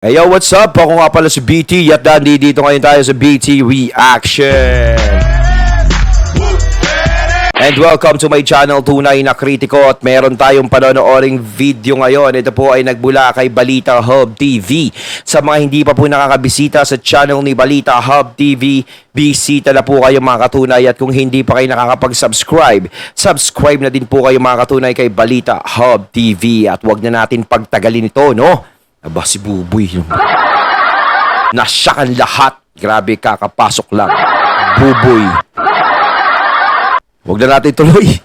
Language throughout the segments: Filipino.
Hey yo, what's up? Ako nga pala si BT at dito ngayon tayo sa BT Reaction. And welcome to my channel, Tunay na Kritiko. At meron tayong panonooring video ngayon. Ito po ay nagbula kay Balita Hub TV. Sa mga hindi pa po nakakabisita sa channel ni Balita Hub TV, bisita na po kayo mga katunay. At kung hindi pa kayo nakakapag-subscribe, subscribe na din po kayo mga katunay kay Balita Hub TV. At wag na natin pagtagalin ito, no? Aba, si Buboy. Nasyakan lahat. Grabe, kakapasok lang. Buboy. Huwag na natin tuloy.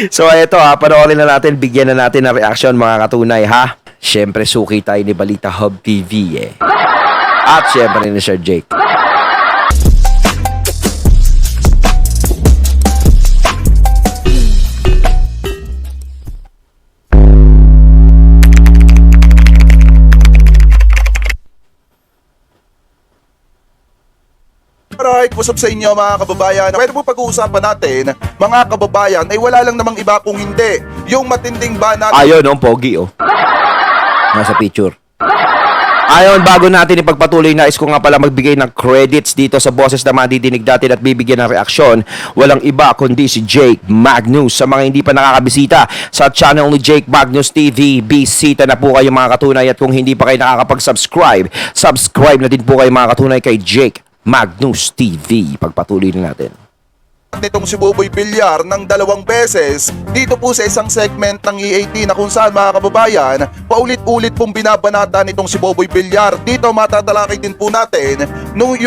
So, ito panoorin na natin. Bigyan na natin ng reaction mga katunay, ha? Siyempre, suki tayo ni Balita Hub TV, eh. At siyempre ni Sir Jake. Alright, what's up sa inyo mga kababayan? Pwede po pag-uusapan natin, mga kababayan, ay wala lang namang iba kung hindi yung matinding banat. Ayun, pogi, nasa picture. Ayon, bago natin ipagpatuloy, nais ko nga pala magbigay ng credits dito sa boses na madidinig natin at bibigyan ng reaksyon. Walang iba kundi si Jake Magnus. Sa mga hindi pa nakakabisita sa channel ni Jake Magnus TV, bisita na po kayo mga katunay. At kung hindi pa kayo nakakapag-subscribe, subscribe na din po kayo mga katunay kay Jake Magnus TV. Pagpatuloy na natin. Nitong si Buboy Villar ng 2 beses dito po sa isang segment ng EAT na kung saan mga kababayan, paulit-ulit pong binabanata nitong si Buboy Villar. Dito matatalakay din po natin nung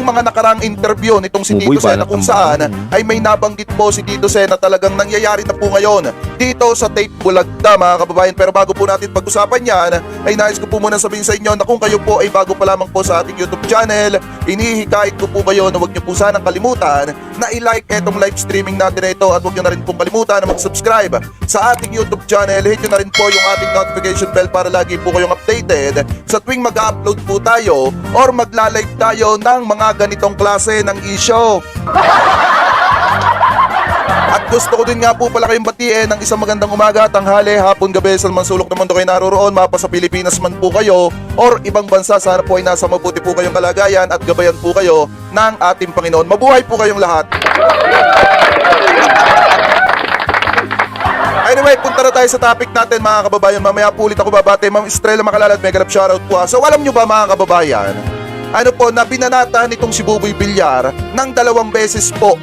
mga nakarang interview nitong si Tito Sen na kung saan ay may nabanggit po si Tito Sen na talagang nangyayari na po ngayon dito sa Tape Bulagda mga kababayan. Pero bago po natin pag-usapan yan, ay nais ko po muna sabihin sa inyo na kung kayo po ay bago pa lamang po sa ating YouTube channel, inihikayat ko po kayo na huwag niyo po sanang kalimutan na i-like etong live streaming natin na ito at huwag nyo na rin pong kalimutan na mag-subscribe sa ating YouTube channel. Hit nyo na rin po yung ating notification bell para lagi po kayong updated sa tuwing mag-upload po tayo or magla-live tayo ng mga ganitong klase ng issue. At gusto ko din nga po pala kayong batiin ng isang magandang umaga, tanghali, hapon, gabi sa mansulok ng mundo kayo naroroon, mapa sa Pilipinas man po kayo or ibang bansa. Sana po ay nasa mabuti po kayong kalagayan at gabayan po kayo ng ating Panginoon. Mabuhay po kayong lahat. Anyway, punta na tayo sa topic natin mga kababayan. Mamaya po ulit ako babate. Ma'am Estrella Macalala at mega love shoutout po. So alam nyo ba mga kababayan, ano po, na binanata nitong si Buboy Villar ng 2 beses po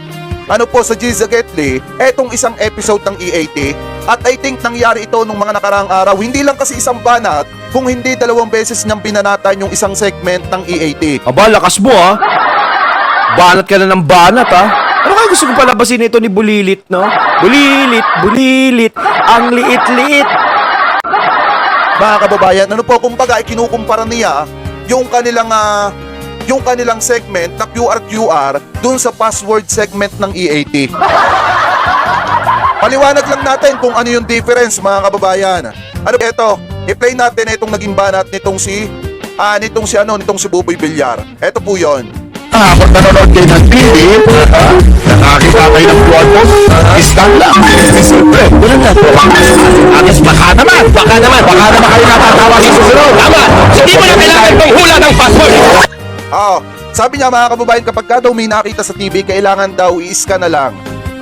sa Giza Getly, etong isang episode ng EAT. At I think nangyari ito nung mga nakaraang araw. Hindi lang kasi isang banat, kung hindi 2 beses niyang binanatan yung isang segment ng EAT. Aba, lakas mo, Banat ka na ng banat, Ano kaya gusto kong palabasin ito ni Bulilit, no? Bulilit, ang liit-liit. Mga kababayan, ano po, kumbaga kinukumpara niya yung kanilang segment na QR dun sa password segment ng EAT. Paliwanag lang natin kung ano yung difference mga kababayan. Ano ito? I-play natin itong naging banat nitong si Buboy Villar. Ito po 'yon. Kung nanonood kayo ng TV, nakakita kayo ng buwan mo, isang lang. Siyempre, gano'n na. Atas baka naman kayo natatawa sa susunod. Tama, hindi mo na kailangan pang hula ng password. Sabi niya mga kababayan, kapag ka daw may nakita sa TV, kailangan daw i-scan na lang.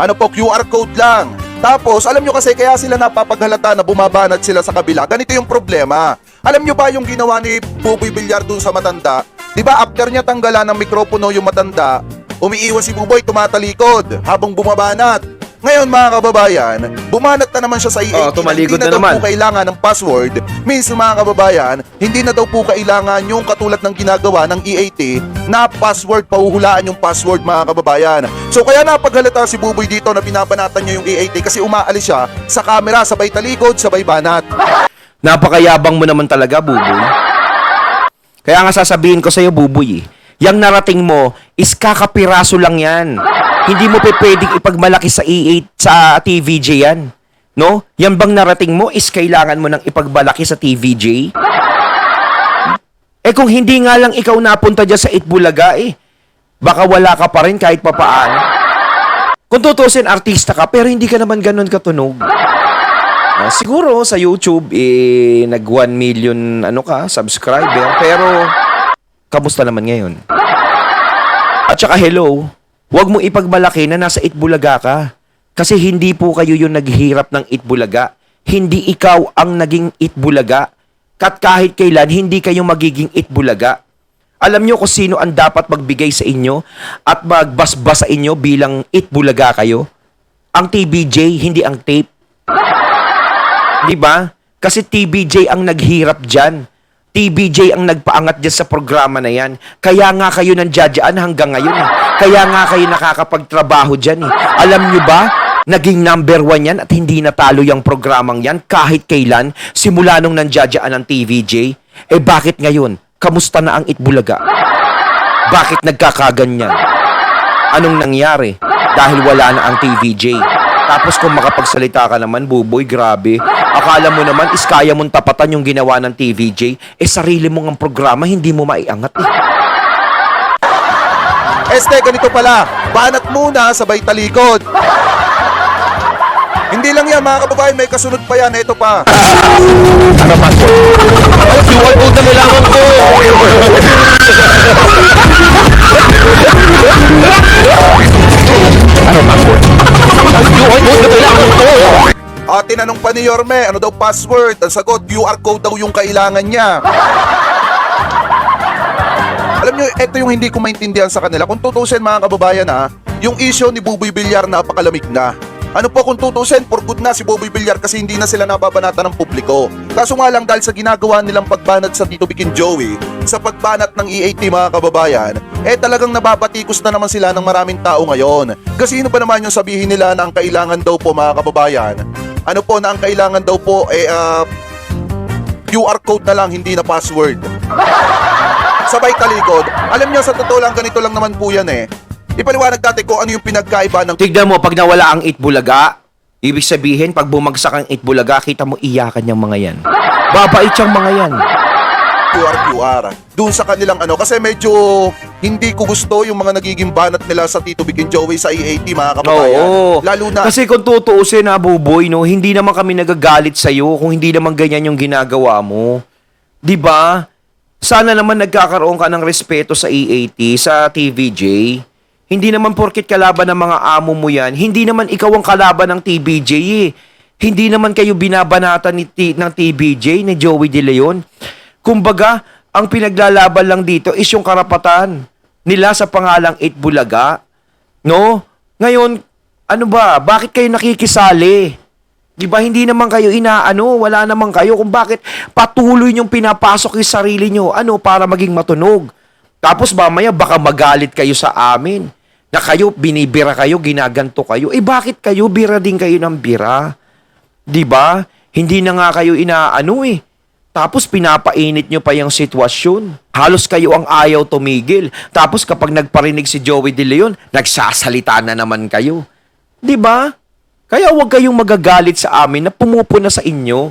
Ano po, QR code lang. Tapos, alam nyo kasi kaya sila napapaghalata na bumabanat sila sa kabila. Ganito yung problema. Alam nyo ba yung ginawa ni Buboy Villar dun sa matanda? Diba after niya tanggalan ng mikropono yung matanda, umiiwas si Buboy, tumatalikod habang bumabanat. Ngayon mga kababayan, bumanat na naman siya sa EAT. Tumalikod Hindi na naman. Daw po kailangan ng password. Minsan mga kababayan, hindi na daw po kailangan yung katulad ng ginagawa ng EAT na password, pahuhulaan yung password mga kababayan. So kaya napaghalata si Buboy dito na binabanatan niya yung EAT kasi umaalis siya sa camera, sabay talikod, sabay banat. Napakayabang mo naman talaga, Buboy. Kaya nga sasabihin ko sa'yo, Buboy, yung narating mo is kakapiraso lang yan. Hindi mo pwedeng ipagmalaki sa E8, sa TVJ yan. No? Yan bang narating mo is kailangan mo nang ipagmalaki sa TVJ? Kung hindi nga lang ikaw napunta dyan sa Itbulaga, baka wala ka pa rin kahit papaano. Kung tutusin, artista ka, pero hindi ka naman ganun katunog. Siguro sa YouTube, nag 1 million subscriber. Pero, kamusta naman ngayon? At saka hello, huwag mo ipagmalaki na nasa Itbulaga ka. Kasi hindi po kayo yung naghihirap ng Itbulaga. Hindi ikaw ang naging Itbulaga. Kat kahit kailan, hindi kayo magiging Itbulaga. Alam nyo kung sino ang dapat magbigay sa inyo at magbasbas sa inyo bilang Itbulaga kayo? Ang TBJ, hindi ang tape. Di ba? Kasi TBJ ang naghirap dyan. TBJ ang nagpaangat dyan sa programa na yan. Kaya nga kayo nandiyadyaan hanggang ngayon. Kaya nga kayo nakakapagtrabaho dyan. Alam nyo ba, naging number 1 yan at hindi natalo yung programang yan kahit kailan, simula nung nandiyadyaan ang TVJ. Bakit ngayon? Kamusta na ang Itbulaga? Bakit nagkakaganyan? Anong nangyari? Dahil wala na ang TVJ. Tapos kung makapagsalita ka naman, buboy, grabe. Akala mo naman, kaya mong tapatan yung ginawa ng TVJ. Sarili mong ang programa, hindi mo maiangat Ganito pala, banat muna, sabay talikod. Hindi lang yan mga kababayan, may kasunod pa yan, ito pa. Ano pa po? Ay, QR code na kailangan ko. Ano pa po? Ay, QR code na kailangan ko. Tinanong pa ni Yorme, ano daw password? Ang sagot, QR code daw yung kailangan niya. Alam nyo, ito yung hindi ko maintindihan sa kanila. Kung tutusin mga kababayan yung issue ni Buboy Villar napakalamig na. Ano po kung tutusin, for good na si Buboy Villar kasi hindi na sila nababanata ng publiko. Kaso nga lang dahil sa ginagawa nilang pagbanat sa Tito Vic and Joey, sa pagbanat ng EAT mga kababayan, talagang nababatikos na naman sila ng maraming tao ngayon. Kasi sino ba naman yung sabihin nila na ang kailangan daw po mga kababayan? Ano po na ang kailangan daw po QR code na lang, hindi na password. Sabay talikod. Alam niyo sa totoo lang ganito lang naman po yan Ipaliwanag natin kung ano yung pinagkaiba ng Tignan mo, pag nawala ang Itbulaga, ibig sabihin, pag bumagsak ang Itbulaga, kita mo iyakan yung mga yan. Babait yung mga yan. QR. Doon sa kanilang kasi medyo hindi ko gusto yung mga nagiging banat nila sa Tito Vic and Joey sa EAT mga kababayan. Oo. Lalo na Kasi kung tutuusin Buboy, hindi naman kami nagagalit sa'yo kung hindi naman ganyan yung ginagawa mo. 'Di ba? Sana naman nagkakaroon ka ng respeto sa EAT, sa TVJ. Hindi naman porket kalaban ng mga amo mo yan, hindi naman ikaw ang kalaban ng TVJ Hindi naman kayo binabanatan ng TVJ, ni Joey De Leon. Kumbaga, ang pinaglalaban lang dito is yung karapatan nila sa pangalang Itbulaga. No? Ngayon, ano ba? Bakit kayo nakikisali? Di ba hindi naman kayo wala naman kayo kung bakit patuloy niyong pinapasok yung sarili niyo, para maging matunog. Tapos mamaya baka magalit kayo sa amin na kayo, binibira kayo, ginaganto kayo. Bakit kayo? Bira din kayo ng bira. Di ba? Hindi na nga kayo Tapos pinapainit nyo pa yung sitwasyon. Halos kayo ang ayaw tumigil. Tapos kapag nagparinig si Joey De Leon, nagsasalita na naman kayo. Di ba? Kaya huwag kayong magagalit sa amin na pumupuna sa inyo.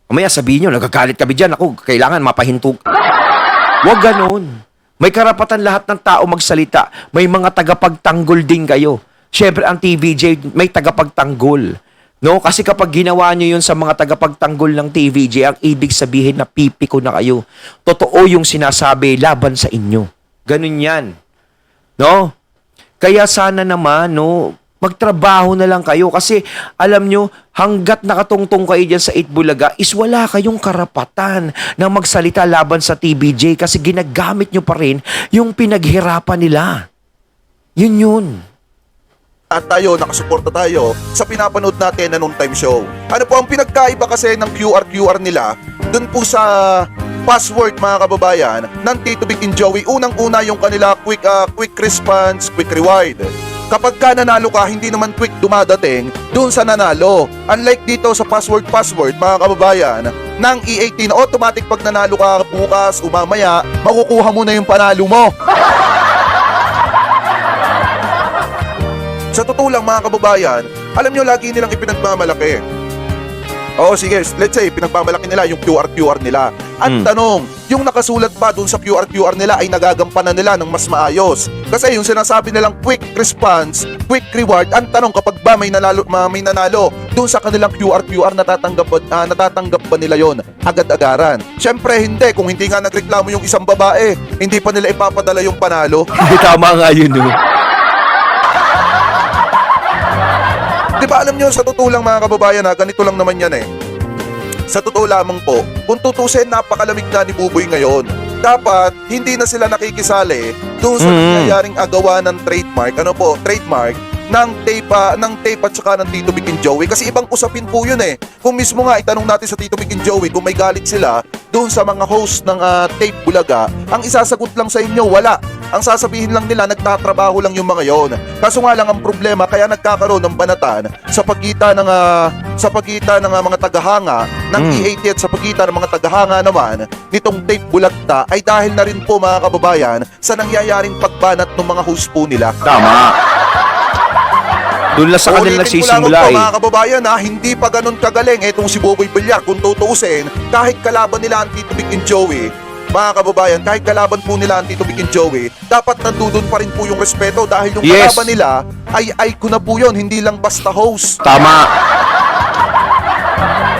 Mamaya sabihin nyo, nagagalit kami dyan. Ako, kailangan mapahintog. Huwag ganon. May karapatan lahat ng tao magsalita. May mga tagapagtanggol din kayo. Siyempre, ang TVJ may tagapagtanggol. No? Kasi kapag ginawa nyo yun sa mga tagapagtanggol ng TVJ, ang ibig sabihin na pipiko na kayo. Totoo yung sinasabi laban sa inyo. Ganun yan. No? Kaya sana naman, magtrabaho na lang kayo. Kasi, alam nyo, hanggat nakatungtong kayo dyan sa Itbulaga, is wala kayong karapatan na magsalita laban sa TVJ kasi ginagamit nyo pa rin yung pinaghirapan nila. Yun. at tayo, nakasuporta tayo sa pinapanood natin na noon time show. Ano po ang pinagkaiba kasi ng QR nila dun po sa password mga kababayan ng Tito Vic and Joey? Unang-una yung kanila quick response, quick reward. Kapag ka nanalo ka, hindi naman quick dumadating dun sa nanalo. Unlike dito sa password mga kababayan ng E18 na automatic pag nanalo ka bukas o mamaya, makukuha mo na yung panalo mo. Sa totoo lang mga kababayan, alam nyo lagi nilang ipinagmamalaki Oo, sige. Let's say, pinagmamalaki nila yung QR nila. Ang tanong, yung nakasulat ba dun sa QR nila ay nagagampanan nila ng mas maayos? Kasi yung sinasabi nilang quick response, quick reward, ang tanong kapag ba may nanalo dun sa kanilang QR natatanggap ba nila yon agad-agaran? Siyempre hindi, kung hindi nga nagreklamo yung isang babae, hindi pa nila ipapadala yung panalo. Hindi, tama nga yun, no? Di ba alam nyo, sa totoo lang mga kababayan ha, ganito lang naman yan eh. Sa totoo lamang po, kung tutusin, napakalamig na ni Buboy ngayon. Dapat, hindi na sila nakikisali doon sa nangyayaring agawa ng trademark ng tape at saka ng Tito Vic and Joey. Kasi ibang usapin po yun eh. Kung mismo nga, itanong natin sa Tito Vic and Joey kung may galit sila doon sa mga host ng Tape Bulaga, ang isasagot lang sa inyo, wala. Ang sasabihin lang nila, nagtatrabaho lang yung mga yon. Kaso nga lang ang problema, kaya nagkakaroon ng banatan sa pagitan ng mga tagahanga ng E80 at sa pagitan ng mga tagahanga naman nitong Tape Bulagta ay dahil na rin po mga kababayan sa nangyayaring pagbanat ng mga host po nila. Tama. Doon lang sa kanila Ulitin ko nagsisimula lamang po, eh. mga kababayan ha, hindi pa ganun kagaling itong si Buboy Villar. Kung tutuusin, kahit kalaban nila ang Tito Vic and Joey, mga kababayan, kahit kalaban po nila ang Tito Vic and Joey, dapat nandudun pa rin po yung respeto dahil yung Yes. kalaban nila ay icon na po yun, hindi lang basta host. Tama.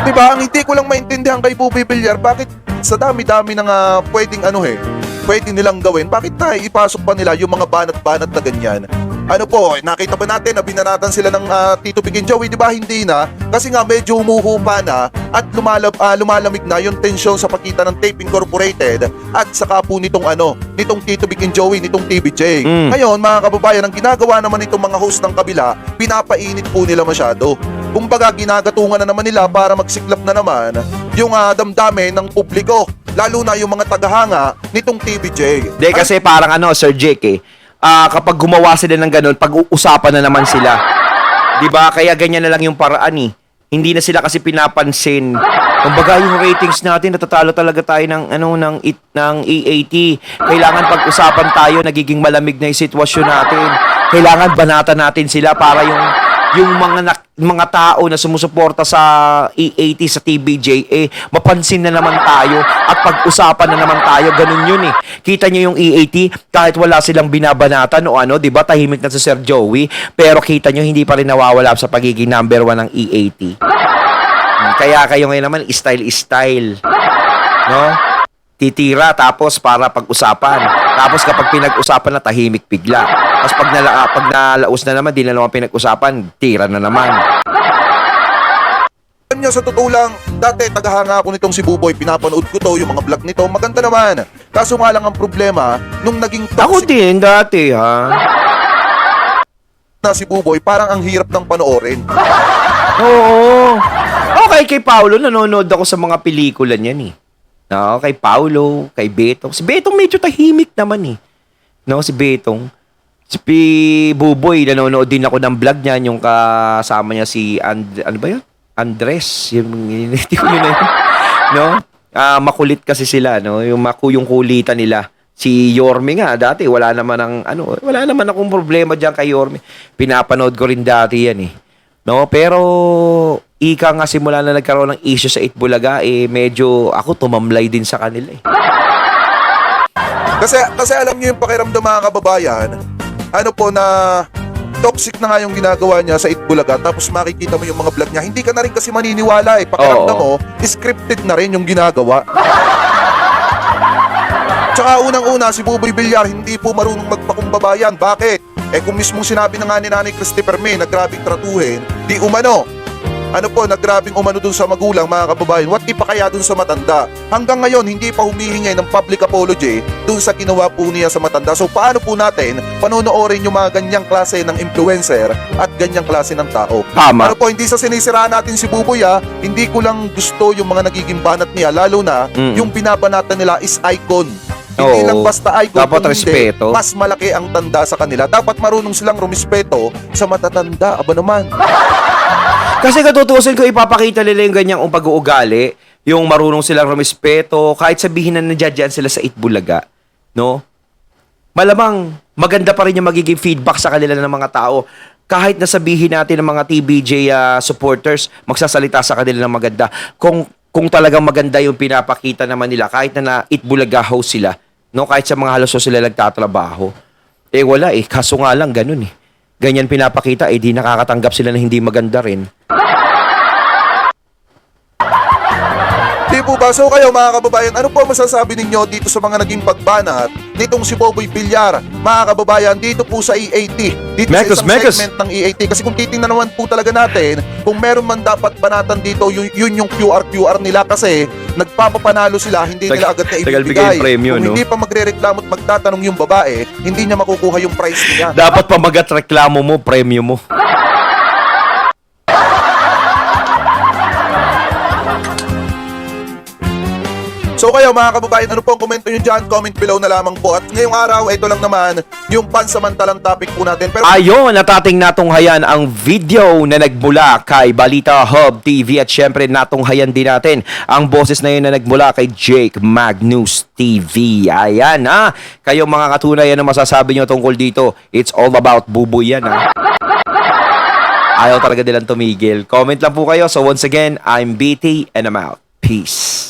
Diba? Ang hindi ko lang maintindihan kay Buboy Villar, bakit sa dami-dami ng pwedeng pwede nilang gawin, bakit na ipasok pa nila yung mga banat-banat na ganyan? Ano po, nakita ba natin na binanatan sila ng Tito Vic and Joey? Di ba hindi na? Kasi nga medyo humuhupa na at lumalamig na yung tensyon sa pagitan ng Tape Incorporated at saka po nitong Tito Vic and Joey, nitong TVJ. Ngayon, mga kababayan, ang ginagawa naman itong mga host ng kabila, pinapainit po nila masyado. Kumbaga, ginagatungan na naman nila para magsiklap na naman yung damdamin ng publiko, lalo na yung mga tagahanga nitong TVJ. Hindi, kasi parang Sir Jake kapag gumawa sila ng ganun, pag-uusapan na naman sila. 'Di ba? Kaya ganyan na lang yung paraan eh. Hindi na sila kasi pinapansin. Kumbaga yung ratings natin, natatalo talaga tayo ng E80. Kailangan pag-usapan tayo, nagiging malamig na yung sitwasyon natin. Kailangan banatan natin sila para yung mga tao na sumusuporta sa E80 sa TBJ mapansin na naman tayo at pag-usapan na naman tayo. Ganun yun eh. Kita niyo yung E80 kahit wala silang binabanatan o 'di ba, tahimik na si Sir Joey, pero kita niyo hindi pa rin nawawala sa pagiging number 1 ng E80. Kaya kayo ngayon naman style, no? Titira tapos para pag-usapan. Tapos kapag pinag-usapan na, tahimik bigla. Tapos pag nalaos na naman, di na naman pinag-usapan, tira na naman. Alam nyo, sa totoo lang, dati tagahanga ako nitong si Buboy, pinapanood ko to, yung mga vlog nito, maganda naman. Kaso nga lang ang problema, nung naging Ako toxic din dati, ha? na si Buboy, parang ang hirap ng panoorin. Oo. Okay, kay Paolo, nanonood ako sa mga pelikula niyan eh. No, kay Paolo, kay Betong. Si Betong medyo tahimik naman eh. No, si Betong. Si Buboy, nanonood din ako ng vlog niya, yung kasama niya si ano ba yun? Andres. Hindi ko yun na yun. No? Makulit kasi sila, no? Yung kulitan nila. Si Yorme nga, dati wala naman akong problema diyan kay Yorme. Pinapanood ko rin dati yan eh. No, pero ika nga simula na nagkaroon ng issue sa Itbulaga, medyo ako tumamlay din sa kanila eh. Kasi alam niyo yung pakiramdam mga kababayan, na toxic na nga yung ginagawa niya sa Itbulaga, tapos makikita mo yung mga vlog niya, hindi ka na rin kasi maniniwala eh. Pakiramdam mo, scripted na rin yung ginagawa. Tsaka unang-una, si Buboy Villar hindi po marunong magpakumbaba yan. Bakit? Kung mismong sinabi na nga ni Nanay Christopher May na grabing tratuhin, di umano. Nagrabing umano dun sa magulang, mga kababayan. What if pa kaya dun sa matanda? Hanggang ngayon, hindi pa humihingi ng public apology dun sa ginawa po niya sa matanda. So, paano po natin panonoorin yung mga ganyang klase ng influencer at ganyang klase ng tao? Tama. Hindi sa sinisiraan natin si Buboy hindi ko lang gusto yung mga nagiging banat niya, lalo na yung binabanatan nila is icon. Hindi Oo. lang basta icon, Dapat kung hindi, respeto. mas malaki ang tanda sa kanila. Dapat marunong silang rumispeto sa matatanda. Aba naman. Kasi katutusin ko, ipapakita nila yung ganyang pag-uugali, yung marunong silang rumispeto, kahit sabihin na nandiyan sila sa Itbulaga, no? Malamang maganda pa rin yung magiging feedback sa kanila ng mga tao. kahit nasabihin natin ng mga TBJ supporters, magsasalita sa kanila ng maganda. Kung talagang maganda yung pinapakita naman nila, kahit na Itbulaga host sila, no, kahit sa mga halos sila nagtatrabaho, wala kaso nga lang ganun ganyan pinapakita, di nakakatanggap sila na hindi maganda rin. Di po ba? So kayo mga kababayan, ano po ang masasabi ninyo dito sa mga naging pagbanat nitong si Boboy Villar? Mga kababayan, dito po sa EAT, dito sa isang segment ng EAT. Kasi kung titingnan naman po talaga natin, kung meron man dapat banatan dito, yun yung QR nila kasi nagpapapanalo sila, hindi nila agad na tagal bigay ibibigay. yung premyo, Kung no? hindi pa magre-reklamo at magtatanong yung babae, hindi niya makukuha yung prize niya. Dapat pamagat reklamo mo, premyo mo. So kayo mga kababayan, ano po ang komento nyo dyan? Comment below na lamang po. At ngayong araw, ito lang naman yung pansamantalang topic po natin. Pero Ayon, natating natunghayan ang video na nagmula kay Balita Hub TV at syempre natunghayan din natin ang boses na yun na nagmula kay Jake Magnus TV. Ayan kayo mga katunay, ano masasabi nyo tungkol dito? It's all about buboy yan Ayaw talaga nilang tumigil. Comment lang po kayo. So once again, I'm BT and I'm out. Peace.